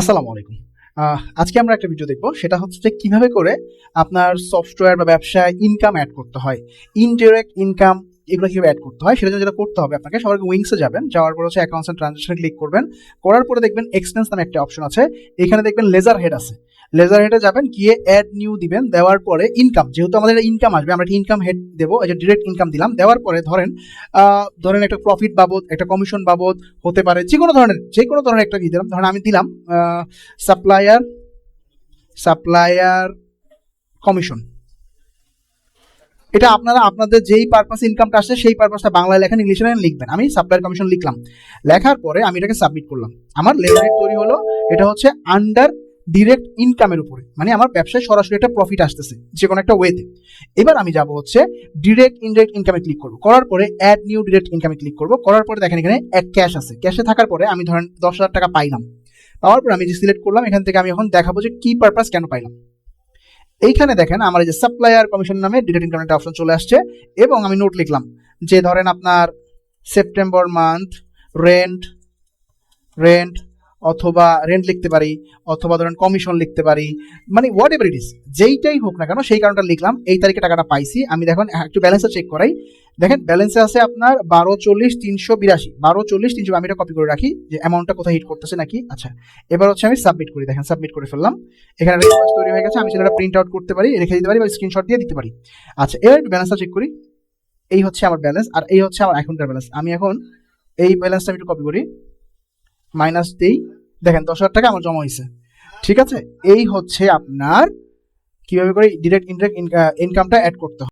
আসসালামু আলাইকুম। আজকে আমরা একটা ভিডিও দেখবো, সেটা হচ্ছে যে কিভাবে করে আপনার সফটওয়্যার বা ব্যবসায় ইনকাম অ্যাড করতে হয়, ইনডিরেক্ট ইনকাম এগুলো কিভাবে অ্যাড করতে হয়। সেটার জন্য যেটা করতে হবে, আপনাকে সবার আগে উইংসে যাবেন, যাওয়ার পর হচ্ছে অ্যাকাউন্টস এন্ড ট্রানজাকশন ক্লিক করবেন। করার পরে দেখবেন এক্সপেন্স নামে একটা অপশন আছে, এখানে দেখবেন লেজার হেড আছে। লেজার হেডে যাবেন, গিয়ে অ্যাড নিউ দিবেন। দেওয়ার পরে ইনকাম, যেহেতু আমাদের ইনকাম আসবে, আমরা একটা ইনকাম হেড দেবো, এই যে ডিরেক্ট ইনকাম দিলাম। দেওয়ার পরে ধরেন একটা প্রফিট বাবদ, একটা কমিশন বাবদ হতে পারে, যে কোনো ধরনের একটা কি দিলাম। ধরেন আমি দিলাম সাপ্লায়ার সাপ্লায়ার কমিশন। এটা আপনারা আপনাদের যেই পারপাসে ইনকামটা আসছে সেই পারপাসটা বাংলায় লেখেন, ইংলিশে লিখবেন। আমি সাপ্লায়ার কমিশন লিখলাম। লেখার পরে আমি এটাকে সাবমিট করলাম। আমার লেজার তৈরি হলো। এটা হচ্ছে আন্ডার ডিরেক্ট ইনকামের উপরে, মানে আমার ব্যবসায় সরাসরি একটা প্রফিট আসতেছে যে কোনো একটা ওয়েতে। এবার আমি যাব হচ্ছে ডিরেক্ট ইনডিরেক্ট ইনকামে ক্লিক করবো। করার পরে অ্যাড নিউ ডিরেক্ট ইনকামে ক্লিক করবো। করার পরে দেখেন এখানে এক ক্যাশ আছে। ক্যাশে থাকার পরে আমি ধরেন 10,000 টাকা পাইলাম। পাওয়ার পর আমি যে সিলেক্ট করলাম, এখান থেকে আমি এখন দেখাবো যে কি পারপাস কেন পাইলাম। এইখানে দেখেন আমার এই যে সাপ্লায়ার কমিশন নামে ডিরেক্ট ইনকাম একটা অপশন চলে আসছে, এবং আমি নোট লিখলাম যে ধরেন আপনার সেপ্টেম্বর মান্থ রেন্ট রেন্ট অথবা রেন্ট লিখতে পারি, অথবা ধরেন কমিশন লিখতে পারি, মানে হোয়াট এভার ইট ইস, যেইটাই হোক না কেন সেই কারণটা লিখলাম। এই তারিখে টাকাটা পাইছি। আমি দেখুন একটু ব্যালেন্সটা চেক করাই। দেখেন ব্যালেন্সে আছে আপনার 12,40,382, 12,40,300। আমি এটা কপি করে রাখি যে অ্যামাউন্টটা কোথায় হিট করতেছে নাকি। আচ্ছা, এবার হচ্ছে আমি সাবমিট করি। দেখেন সাবমিট করে ফেললাম। এখানে রিকোয়েস্ট তৈরি হয়ে গেছে। আমি সেটা প্রিন্ট আউট করতে পারি, রেখে দিতে পারি, বা স্ক্রিনশট দিয়ে দিতে পারি। আচ্ছা, এবার একটু ব্যালেন্সটা চেক করি। এই হচ্ছে আমার ব্যালেন্স, আর এই হচ্ছে আমার এখনকার ব্যালেন্স। আমি এখন এই ব্যালেন্সটা আমি একটু কপি করি, মাইনাস দিই। দেখেন 10,000 টাকা আমার জমা হয়েছে। ঠিক আছে, এই হচ্ছে আপনার কিভাবে করে ডিরেক্ট ইনডিরেক্ট ইনকামটা অ্যাড করতে হয়।